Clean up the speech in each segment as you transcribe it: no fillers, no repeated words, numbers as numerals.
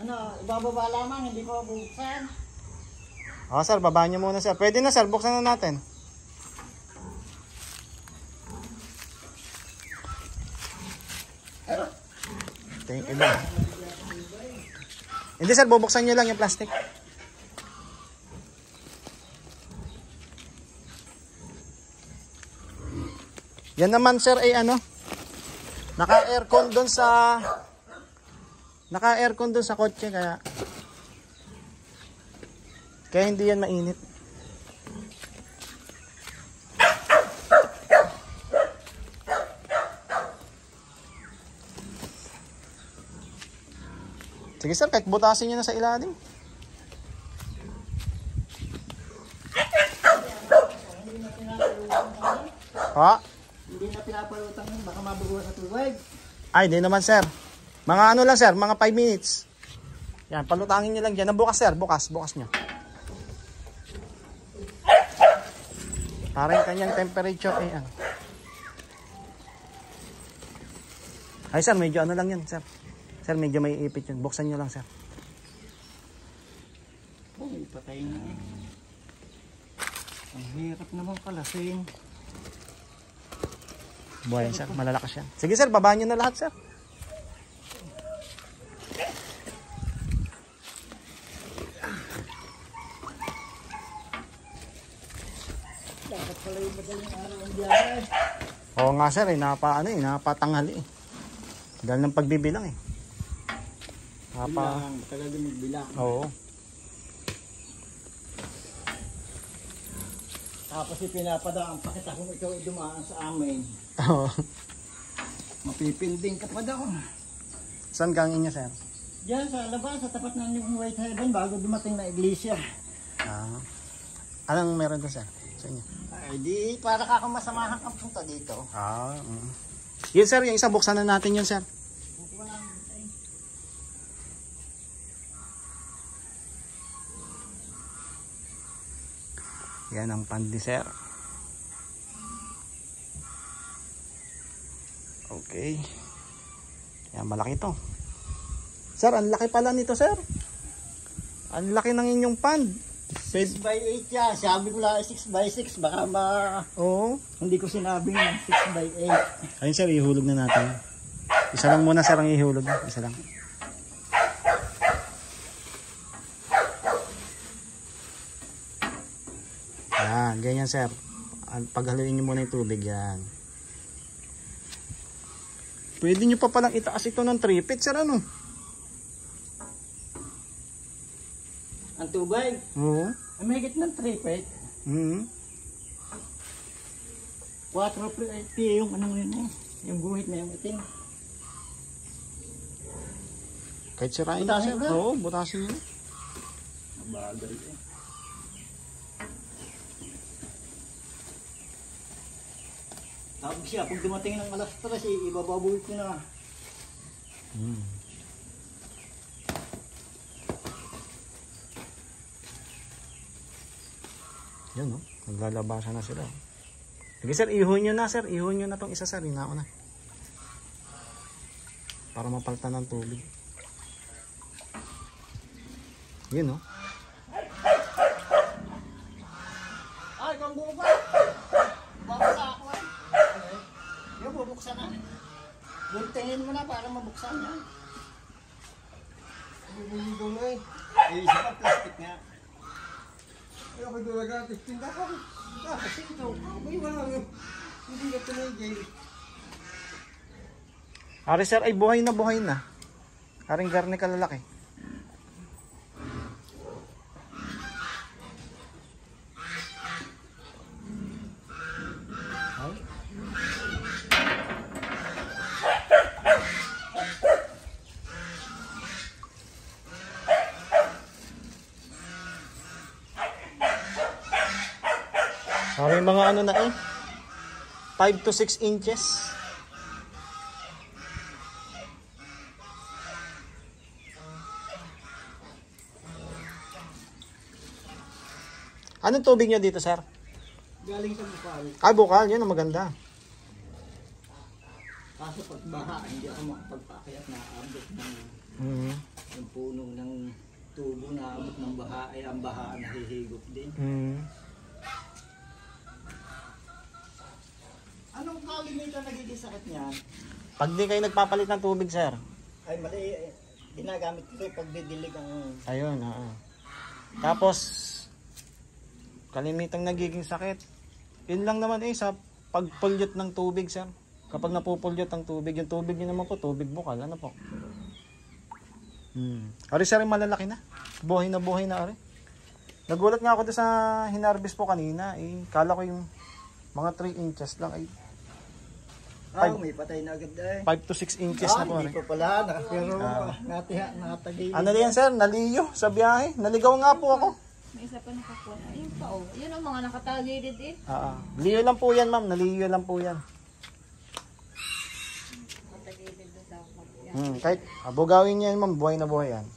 Ano, ibababa lamang, hindi ko buksan. O sir, babaan nyo muna sir. Pwede na sir, buksan na natin. Ito yung iba. Hindi sir, bubuksan nyo lang yung plastic. Yan naman sir ay ano, naka-aircon doon sa kotse kaya hindi yan mainit. Sige sir, kahit butasin nyo na sa ilalim. Ha? Hindi na pinapalutang yun, baka mabubuha sa tubig. Ay, hindi naman sir. Mga ano lang sir, mga 5 minutes. Yan, palutangin nyo lang dyan. Bukas sir, bukas nyo. Parang kanyang temperature ay ano. Ay sir, medyo ano lang yan sir. Sir, medyo may ipit yun. Buksan nyo lang sir. Uy, patay na eh. Ang hirap naman kalasin. Buhayan sir, malalakas yan. Sige sir, babaan nyo na lahat sir. Dapat pala yung madaling araw ang biyahe. Oo nga sir, napatanghali eh. Dahil ng pagbibilang eh. Bilang, tagal din magbilang. Oo. Tapos ipinapadaan, pakita kung ikaw ay dumaan sa amin. Oo. Mapipinding ka pa daw. Saan kang inyo sir? Diyan sa labas, sa tapat ng yung White Heaven, bago dumating na iglesia. Ah. Anong meron doon sir? Sa inyo? Ay di, para ka kung masamahan kang punta dito. Ah. Yun sir, yung isa buksan na natin yun sir. Yan ang pandi sir. Okay. Yan, malaki to. Sir, ang laki pala nito sir. Ang laki ng inyong pand. 6x8 yan. Sabi ko lang 6x6. Baka Oo. hindi ko sinabing 6x8. Ayun sir, ihulog na natin. Isa lang muna sir ang ihulog. Isa lang. Yan, ganyan sir. Paghaluin nyo muna yung tubig yan. Pwede nyo pa palang itaas ito ng 3 feet sir ano? Ang tubig? Oo. Ay, may higit ng 3 feet. 4 feet yung anong yun eh. Yung guhit na yung itim. Kahit sirain nyo Butasin sir. ko? Oo, butasin nyo. Bagay eh. Tapos siya, pag dumating ng alas 3, ibababuhin ko na. Yan o, naglalabasan na sila. Sige sir, ihon nyo na sir. Ihon nyo na tong isa sir, hinao na. Para mapalitan ng tubig. Yun o. Ay, kung buka! Babasa ako eh. Yung bubuksan na. Buntingin mo na para mabuksan yan. Bumulong na eh. Eh, isa pa plastic nga. Ay, ako doon nag-atis. Tinda ka. Kasi ito. May wala nga. Hindi na ito na yung jail. Ari sir, ay buhay na buhay na. Aring garne kalalaki. May mga ano na eh. 5 to 6 inches. Anong tubig nyo dito, sir? Galing sa bukal. Ay, bukal. Yan ang maganda. Kaso pag baha, hindi ako makapagpaakyat na abot ng Mm. yung puno ng tubo na abot ng baha, ay ang baha nahihigop din. Mm. Anong kalimitan nagiging sakit niyan? Pag di kayo nagpapalit ng tubig, sir. Ay mali, ginagamit ko yung pagdidilig ang... Ayun, oo. Tapos, kalimitang nagiging sakit. Yun lang naman sa pagpulyot ng tubig, sir. Kapag napupulyot ang tubig, yung tubig nyo naman po, tubig bukal, ano po? Ari, sir, malalaki na. Buhay na, ari. Nagulat nga ako doon sa hinarvest po kanina. Kala ko yung mga 3 inches lang. may patay na agad eh. 5 to 6 inches na po, Hindi ari. pa pala, pero natagay. Ano yan, sir? Naliyo sa biyahe. Naligaw nga po ako. May isa pa nakakuha. Ayun pa oh. Yun ang mga nakatagilid eh. Liyo lang po yan, ma'am. Naliyo lang po yan. Nakatagilid doon sa yan. Kahit abogawin niya yan, ma'am. Buhay na buhay yan.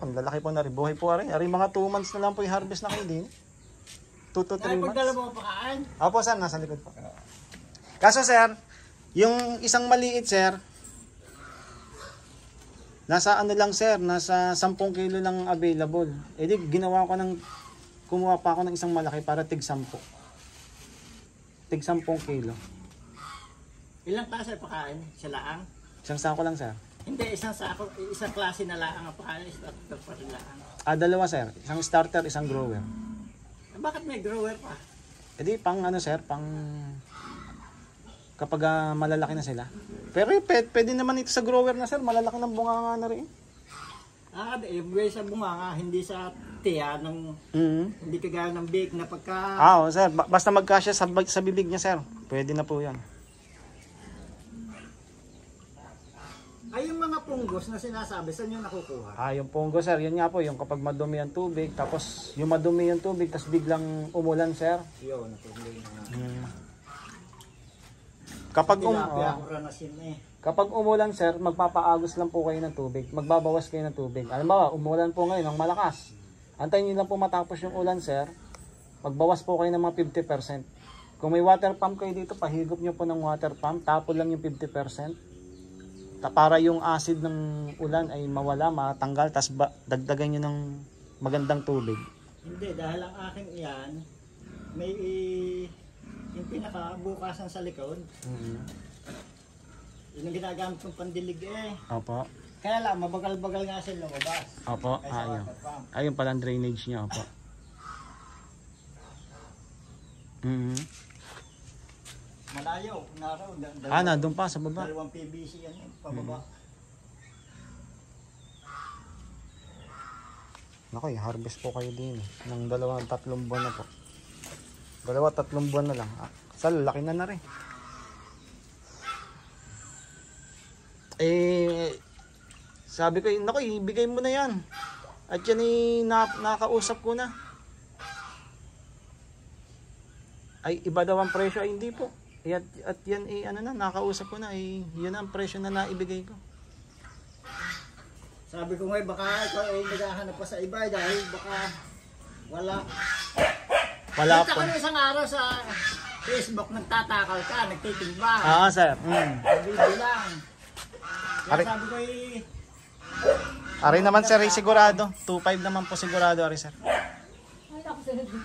Ang lalaki po na rin. Buhay po rin. Ari mga 2 months na lang po yung harvest na kayo din. 2 to 3 Ay, pagdala months. mo pakaan. Opo, sir. Nasa likod po. Kaso, sir, yung isang maliit, sir, nasa ano lang, sir, nasa 10 kilo lang available. E di, kumuha pa ako ng isang malaki para tig 10. Tig 10 kilo. Ilang klase pakain? Sa laang? Isang sako lang, sir. Hindi, isang klase na laang ang pakain. Starter pa rin laang. Dalawa, sir. Isang starter, isang grower. Bakit may grower pa? E di, pang ano, sir, pang kapag malalaki na sila. Pero pwede naman ito sa grower na, sir. Malalaki ng bunganga na rin. Sa bunganga, hindi sa tiya ng hindi kagaya ng bake na pagka... Oo, sir. Basta magkasya sa bibig niya, sir. Pwede na po yan. Ay, yung mga punggos na sinasabi, saan yung nakukuha? Yung punggo, sir. Yun nga po, yung kapag madumi ang tubig, tapos yung madumi yung tubig, tapos biglang umulan, sir. Yun, natuloy na. Kapag umulan, sir, magpapaagos lang po kayo ng tubig. Magbabawas kayo ng tubig. Alam ba, umulan po ngayon ng malakas. Antayin nyo lang po matapos yung ulan, sir. Magbawas po kayo ng mga 50%. Kung may water pump kayo dito, pahigop nyo po ng water pump. Tapon lang yung 50%. Para yung acid ng ulan ay mawala, matanggal, tapos dagdagan nyo ng magandang tubig. Hindi, dahil ang aking iyan, may yung pinakabukasan sa likod. Yun ang ginagamit kong pandilig eh. Opo. Kaya lang, mabagal-bagal nga sila lumabas. Opo, ayun. Ayun pala ang drainage niya, opo. Malayo, naraw. Nandun pa sa baba. 2 PVC yan, pababa. Naku, harvest po kayo din ng 2-3 buwan na po. 2-3 buwan na lang. Laki na rin. Sabi ko, naku, ibigay mo na yan. At yan nakausap ko na. Ay, iba daw ang presyo. Ay, hindi po. At yan, nakausap ko na. Yun ang presyo na naibigay ko. Sabi ko ngayon, baka ikaw ay naghahanap pa sa iba dahil baka wala. Wala Kita po. ko na isang araw sa Facebook, nagtatakal ka, nagtitimba. Sir. Bibilang. Kaya Ari. sabi ko Ari naman, sir, sigurado. 2.5 naman po sigurado, Ari, sir. Ay, ako sunod din.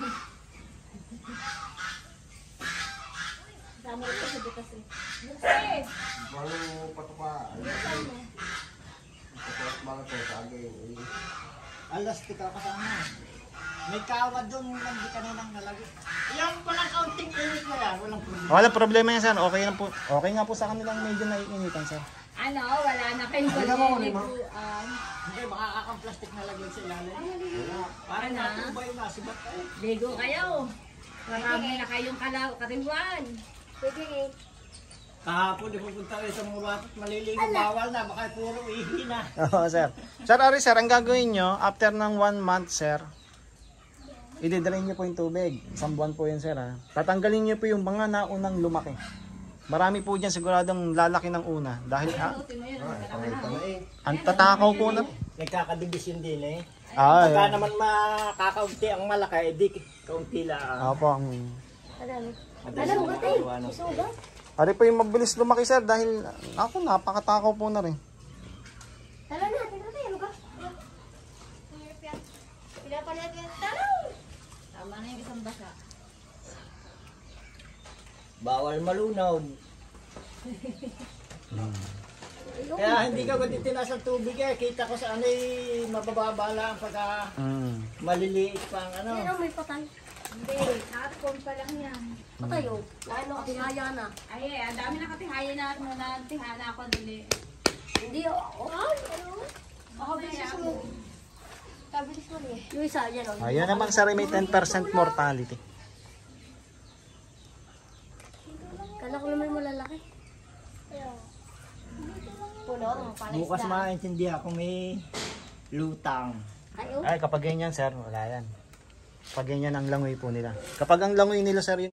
Dami rin kasi bukas eh. Bukas! Baru patuka. Patuka banget tuh saging. alas tika kasama. May kawad doon, hindi ka nilang nalagay. Yung palang kaunting init na yan, walang problema. Walang problema yan, sir. Okay lang po. Okay nga po sa kanilang medyo naiinitan, sir. Ano, wala na kayong paliliguan. Hindi, baka kakang plastic na lagyan sa ilalim. Parang Ano? natubay na, sibat kayo. Ligo kayo. Marami na kayong kariwan. Pwede eh. Kahapon, di pupunta rin sa mga batat, maliligo, bawal na, baka puro ihi na. Oo, sir. Sir, Ari, sir, ang gagawin nyo, after ng 1 month, sir, i-drain nyo po yung tubig. 1 buwan po yun, sir. Tatanggalin nyo po yung mga naunang lumaki. Marami po dyan siguradong lalaki ng una. Dahil, Suotin mo yun. ang tatakaw po na. nagkakadibisyon din eh. Ah, Pagka yan. naman makakaunti ang malaki, di kaunti lang. Opo, ang... Madali mo ano. Ari po yung mabilis lumaki sir dahil ako napakatakaw po na rin. Tala natin, ano ka? Pinapalit yan. Tala! Tama na yung isang basa. Bawal malunod. Kaya hindi ka ganda tinaas ng tubig eh. Kita ko sa ano eh, mabababa lang pagka maliliit pa ang ano. Ano, may patay. Hindi, nakatipon pa lang yan. Patay oh. Ano, katihaya na. Ay, ang dami nakatihaya na natihana ako dili. Hindi oh. Ay, ano? Baka bilis mo. Kabilis mo eh. Yung isa, yan oh. Ayan naman sir may 10% mortality. Kala ko naman malalaki. Puno, palis Bukas na. maintindihan kung may lutang. Ay, oh. Ay kapag ganyan sir wala yan. Kapag ganyan ang langoy po nila. Kapag ang langoy nila sir